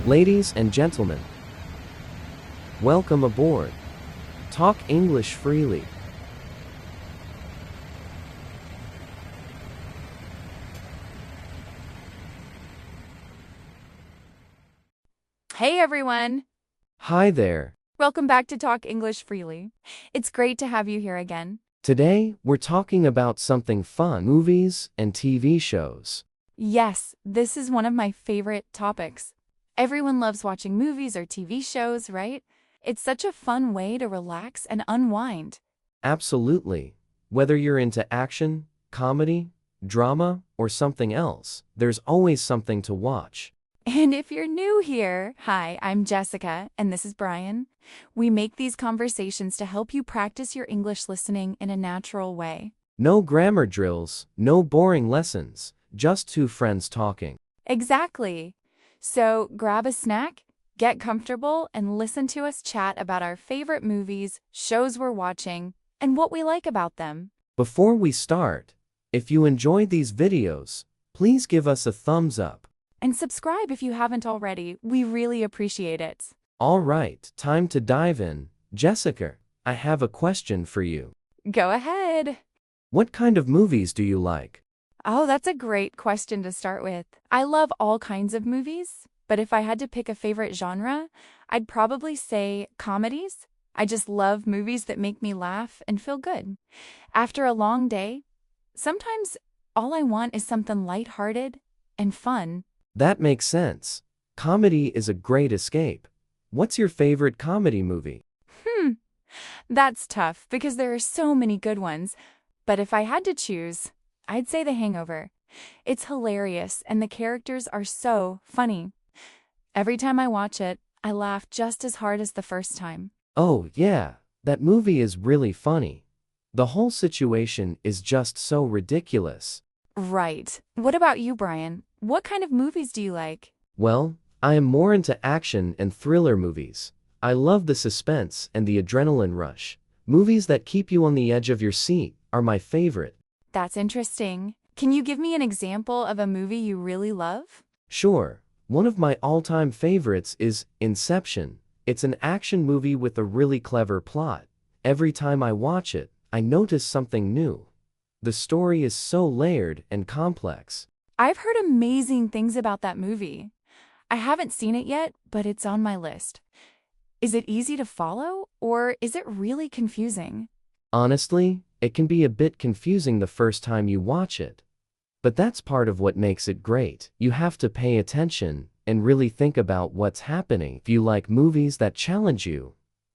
Ladies and gentlemen, welcome aboard. Talk English freely. Hey everyone! Hi there. Welcome back to Talk English Freely. It's great to have you here again. Today, we're talking about something fun, movies and TV shows. Yes, this is one of my favorite topics. Everyone loves watching movies or TV shows, right? It's such a fun way to relax and unwind. Absolutely. Whether you're into action, comedy, drama, or something else, there's always something to watch. And if you're new here, hi, I'm Jessica, and this is Brian. We make these conversations to help you practice your English listening in a natural way. No grammar drills, no boring lessons, just two friends talking. Exactly. So grab a snack, get comfortable, and listen to us chat about our favorite movies, shows we're watching, and what we like about them. Before we start, if you enjoyed these videos, please give us a thumbs up. And subscribe if you haven't already. We really appreciate it. All right, time to dive in. Jessica, I have a question for you. Go ahead. What kind of movies do you like? Oh, that's a great question to start with. I love all kinds of movies, but if I had to pick a favorite genre, I'd probably say comedies. I just love movies that make me laugh and feel good. After a long day, sometimes all I want is something lighthearted and fun. That makes sense. Comedy is a great escape. What's your favorite comedy movie? That's tough because there are so many good ones. But if I had to choose, I'd say The Hangover. It's hilarious and the characters are so funny. Every time I watch it, I laugh just as hard as the first time. Oh, yeah, that movie is really funny. The whole situation is just so ridiculous. Right. What about you, Brian? What kind of movies do you like? Well, I am more into action and thriller movies. I love the suspense and the adrenaline rush. Movies that keep you on the edge of your seat are my favorite. That's interesting. Can you give me an example of a movie you really love? Sure, one of my all-time favorites is Inception. It's an action movie with a really clever plot. Every time I watch it, I notice something new. The story is so layered and complex. I've heard amazing things about that movie. I haven't seen it yet, but it's on my list. Is it easy to follow, or is it really confusing? Honestly, it can be a bit confusing the first time you watch it. But that's part of what makes it great. You have to pay attention and really think about what's happening. If you like movies that challenge you,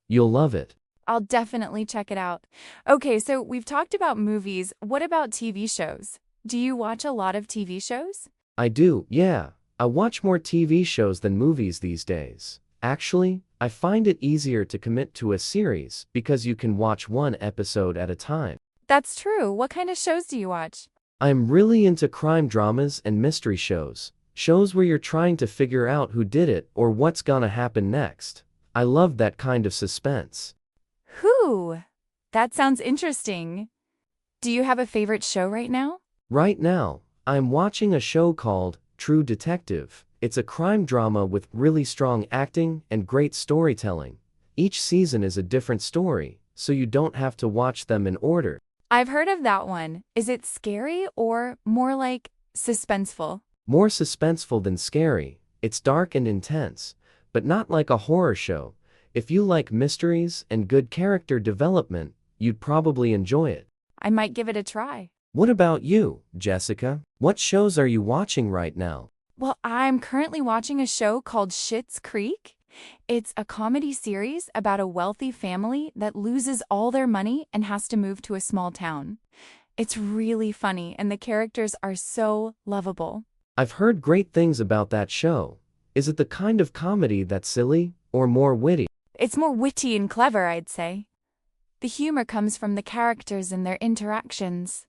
you'll love it. I'll definitely check it out. Okay, so we've talked about movies. What about TV shows? Do you watch a lot of TV shows? I do, yeah. I watch more TV shows than movies these days. Actually, I find it easier to commit to a series because you can watch one episode at a time. That's true. What kind of shows do you watch? I'm really into crime dramas and mystery shows. Shows where you're trying to figure out who did it or what's gonna happen next. I love that kind of suspense. Whew, that sounds interesting. Do you have a favorite show right now? Right now, I'm watching a show called True Detective. It's a crime drama with really strong acting and great storytelling. Each season is a different story, so you don't have to watch them in order. I've heard of that one. Is it scary or more like suspenseful? More suspenseful than scary, it's dark and intense, but not like a horror show. If you like mysteries and good character development, you'd probably enjoy it. I might give it a try. What about you, Jessica? What shows are you watching right now? Well, I'm currently watching a show called Schitt's Creek. It's a comedy series about a wealthy family that loses all their money and has to move to a small town. It's really funny and the characters are so lovable. I've heard great things about that show. Is it the kind of comedy that's silly or more witty? It's more witty and clever, I'd say. The humor comes from the characters and their interactions.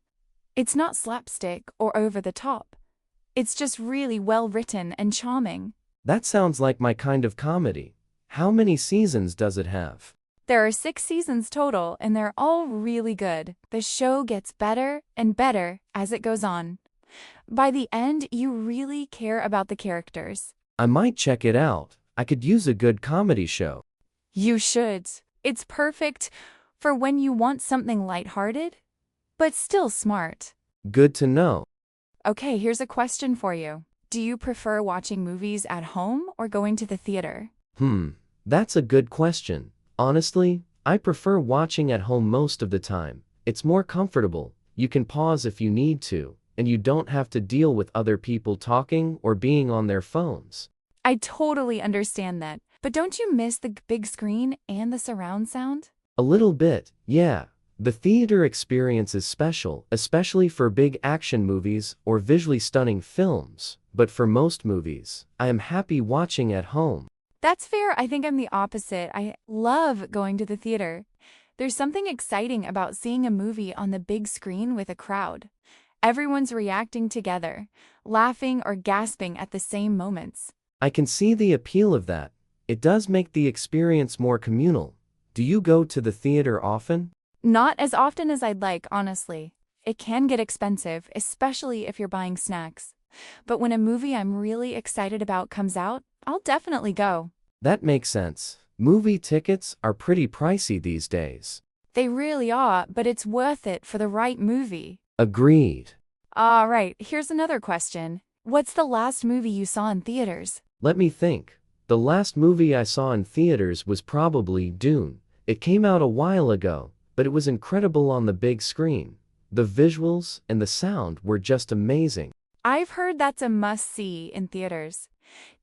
It's not slapstick or over the top. It's just really well written and charming. That sounds like my kind of comedy. How many seasons does it have? There are 6 seasons total, and they're all really good. The show gets better and better as it goes on. By the end, you really care about the characters. I might check it out. I could use a good comedy show. You should. It's perfect for when you want something lighthearted, but still smart. Good to know. Okay, here's a question for you. Do you prefer watching movies at home or going to the theater? That's a good question. Honestly, I prefer watching at home most of the time. It's more comfortable, you can pause if you need to, and you don't have to deal with other people talking or being on their phones. I totally understand that, but don't you miss the big screen and the surround sound? A little bit, yeah. The theater experience is special, especially for big action movies or visually stunning films, but for most movies, I am happy watching at home. That's fair. I think I'm the opposite. I love going to the theater. There's something exciting about seeing a movie on the big screen with a crowd. Everyone's reacting together, laughing or gasping at the same moments. I can see the appeal of that. It does make the experience more communal. Do you go to the theater often? Not as often as I'd like, honestly. It can get expensive, especially if you're buying snacks. But when a movie I'm really excited about comes out, I'll definitely go. That makes sense. Movie tickets are pretty pricey these days. They really are, but it's worth it for the right movie. Agreed. All right, here's another question. What's the last movie you saw in theaters? Let me think. The last movie I saw in theaters was probably Dune. It came out a while ago, but it was incredible on the big screen. The visuals and the sound were just amazing. I've heard that's a must-see in theaters.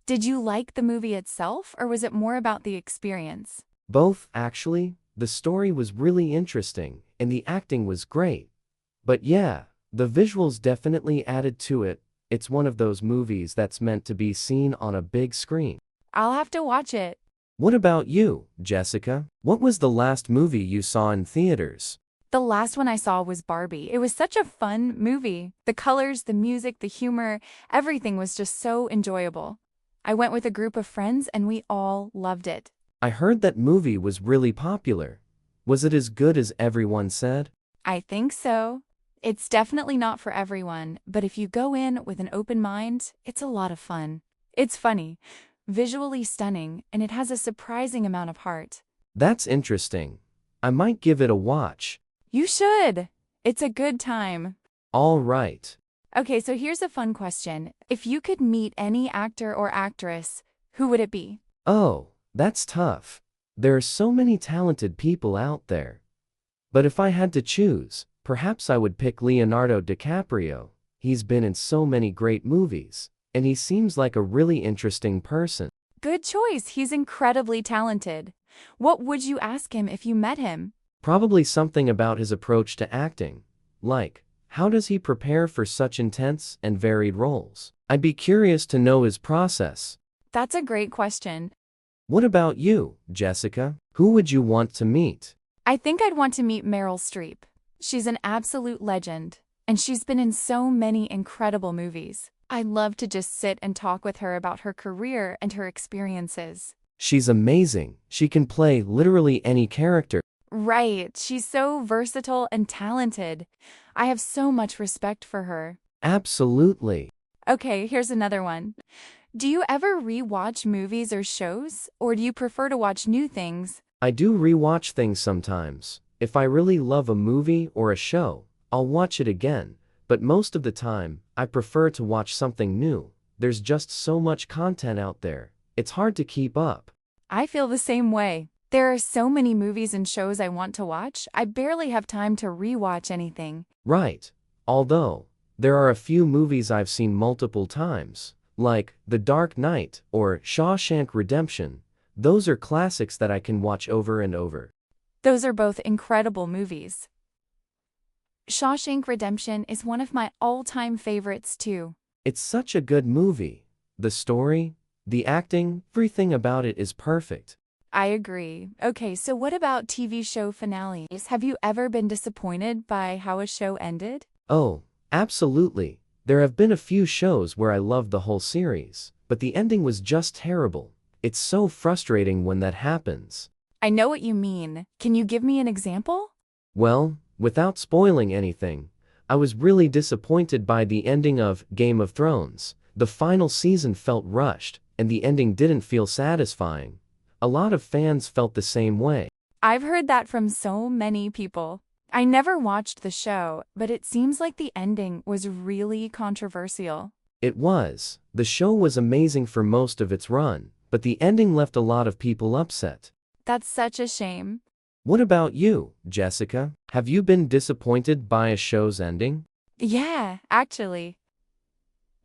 Did you like the movie itself, or was it more about the experience? Both, actually. The story was really interesting, and the acting was great. But yeah, the visuals definitely added to it. It's one of those movies that's meant to be seen on a big screen. I'll have to watch it. What about you, Jessica? What was the last movie you saw in theaters? The last one I saw was Barbie. It was such a fun movie. The colors, the music, the humor, everything was just so enjoyable. I went with a group of friends and we all loved it. I heard that movie was really popular. Was it as good as everyone said? I think so. It's definitely not for everyone, but if you go in with an open mind, it's a lot of fun. It's funny, visually stunning, and it has a surprising amount of heart. That's interesting. I might give it a watch. You should. It's a good time. All right. Okay, so here's a fun question. If you could meet any actor or actress, who would it be? Oh, that's tough. There are so many talented people out there. But if I had to choose, perhaps I would pick Leonardo DiCaprio. He's been in so many great movies, and he seems like a really interesting person. Good choice. He's incredibly talented. What would you ask him if you met him? Probably something about his approach to acting. Like, how does he prepare for such intense and varied roles? I'd be curious to know his process. That's a great question. What about you, Jessica? Who would you want to meet? I think I'd want to meet Meryl Streep. She's an absolute legend, and she's been in so many incredible movies. I'd love to just sit and talk with her about her career and her experiences. She's amazing. She can play literally any character. Right, she's so versatile and talented. I have so much respect for her. Absolutely. Okay, here's another one. Do you ever re-watch movies or shows, or do you prefer to watch new things? I do rewatch things sometimes. If I really love a movie or a show, I'll watch it again, but most of the time, I prefer to watch something new. There's just so much content out there. It's hard to keep up. I feel the same way. There are so many movies and shows I want to watch, I barely have time to re-watch anything. Right. Although, there are a few movies I've seen multiple times, like The Dark Knight or Shawshank Redemption. Those are classics that I can watch over and over. Those are both incredible movies. Shawshank Redemption is one of my all-time favorites too. It's such a good movie. The story, the acting, everything about it is perfect. I agree. Okay, so what about TV show finales? Have you ever been disappointed by how a show ended? Oh, absolutely. There have been a few shows where I loved the whole series, but the ending was just terrible. It's so frustrating when that happens. I know what you mean. Can you give me an example? Well, without spoiling anything, I was really disappointed by the ending of Game of Thrones. The final season felt rushed, and the ending didn't feel satisfying. A lot of fans felt the same way. I've heard that from so many people. I never watched the show, but it seems like the ending was really controversial. It was. The show was amazing for most of its run, but the ending left a lot of people upset. That's such a shame. What about you, Jessica? Have you been disappointed by a show's ending? Yeah, actually.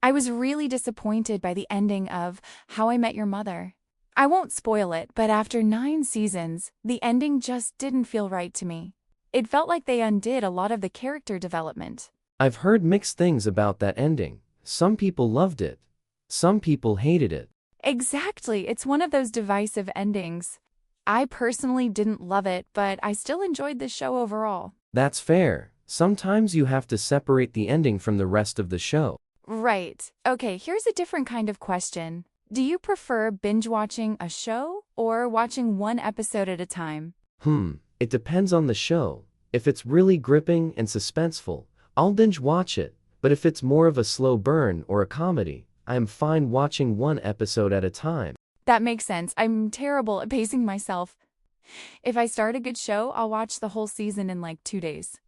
I was really disappointed by the ending of How I Met Your Mother. I won't spoil it, but after 9 seasons, the ending just didn't feel right to me. It felt like they undid a lot of the character development. I've heard mixed things about that ending. Some people loved it. Some people hated it. Exactly, it's one of those divisive endings. I personally didn't love it, but I still enjoyed the show overall. That's fair. Sometimes you have to separate the ending from the rest of the show. Right. Okay, here's a different kind of question. Do you prefer binge watching a show or watching one episode at a time? It depends on the show. If it's really gripping and suspenseful, I'll binge watch it, but if it's more of a slow burn or a comedy, I am fine watching one episode at a time. That makes sense. I'm terrible at pacing myself. If I start a good show, I'll watch the whole season in like 2 days.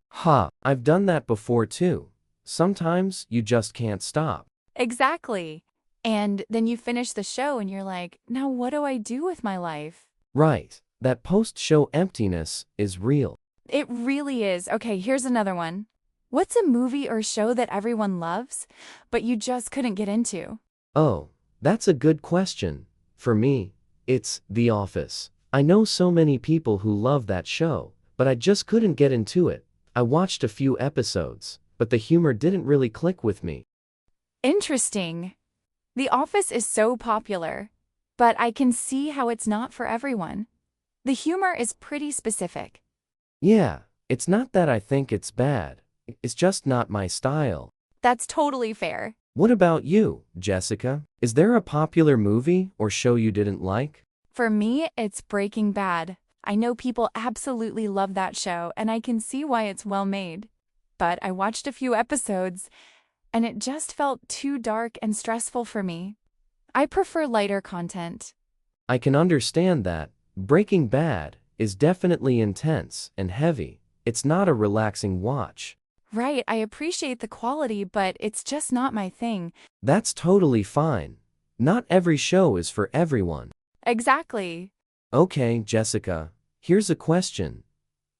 I've done that before too. Sometimes you just can't stop. Exactly. And then you finish the show and you're like, now what do I do with my life? Right, that post-show emptiness is real. It really is. Okay, here's another one. What's a movie or show that everyone loves, but you just couldn't get into? Oh, that's a good question. For me, it's The Office. I know so many people who love that show, but I just couldn't get into it. I watched a few episodes, but the humor didn't really click with me. Interesting. The Office is so popular, but I can see how it's not for everyone. The humor is pretty specific. Yeah, it's not that I think it's bad. It's just not my style. That's totally fair. What about you, Jessica? Is there a popular movie or show you didn't like? For me, it's Breaking Bad. I know people absolutely love that show, and I can see why it's well made. But I watched a few episodes, and it just felt too dark and stressful for me. I prefer lighter content. I can understand that. Breaking Bad is definitely intense and heavy. It's not a relaxing watch. Right, I appreciate the quality, but it's just not my thing. That's totally fine. Not every show is for everyone. Exactly. Okay, Jessica, here's a question.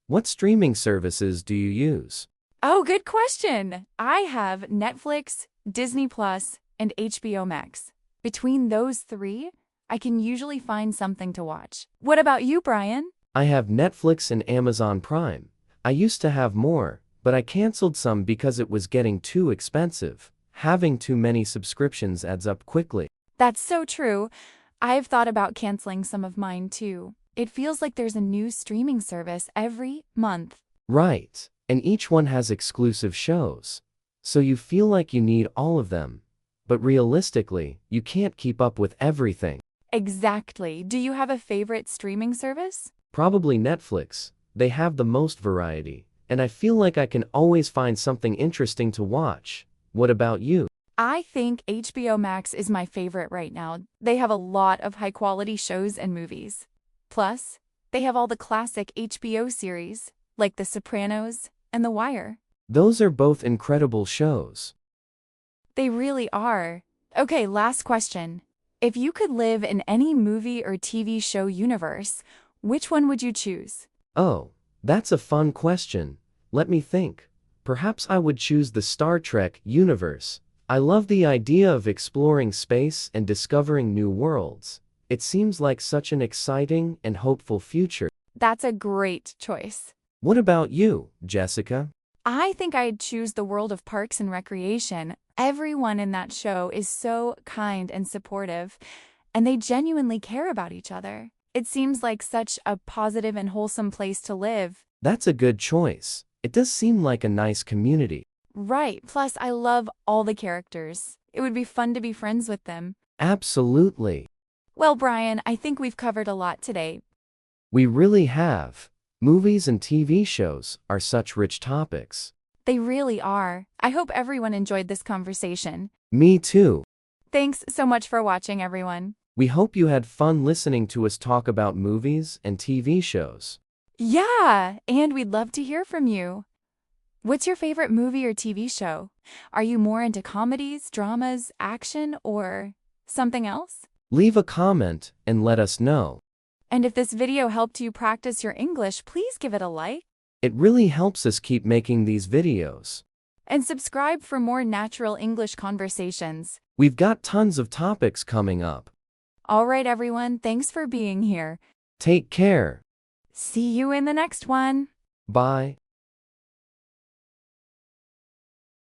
What streaming services do you use? Oh, good question. I have Netflix, Disney Plus, and HBO Max. Between those 3, I can usually find something to watch. What about you, Brian? I have Netflix and Amazon Prime. I used to have more, but I canceled some because it was getting too expensive. Having too many subscriptions adds up quickly. That's so true. I've thought about canceling some of mine too. It feels like there's a new streaming service every month. Right, and each one has exclusive shows. So you feel like you need all of them. But realistically, you can't keep up with everything. Exactly. Do you have a favorite streaming service? Probably Netflix. They have the most variety, and I feel like I can always find something interesting to watch. What about you? I think HBO Max is my favorite right now. They have a lot of high-quality shows and movies. Plus, they have all the classic HBO series, like The Sopranos and The Wire. Those are both incredible shows. They really are. Okay, last question. If you could live in any movie or TV show universe, which one would you choose? Oh, that's a fun question. Let me think. Perhaps I would choose the Star Trek universe. I love the idea of exploring space and discovering new worlds. It seems like such an exciting and hopeful future. That's a great choice. What about you, Jessica? I think I'd choose the world of Parks and Recreation. Everyone in that show is so kind and supportive, and they genuinely care about each other. It seems like such a positive and wholesome place to live. That's a good choice. It does seem like a nice community. Right, plus I love all the characters. It would be fun to be friends with them. Absolutely. Well, Brian, I think we've covered a lot today. We really have. Movies and TV shows are such rich topics. They really are. I hope everyone enjoyed this conversation. Me too. Thanks so much for watching, everyone. We hope you had fun listening to us talk about movies and TV shows. Yeah, and we'd love to hear from you. What's your favorite movie or TV show? Are you more into comedies, dramas, action, or something else? Leave a comment and let us know. And if this video helped you practice your English, please give it a like. It really helps us keep making these videos. And subscribe for more natural English conversations. We've got tons of topics coming up. All right, everyone, thanks for being here. Take care. See you in the next one. Bye.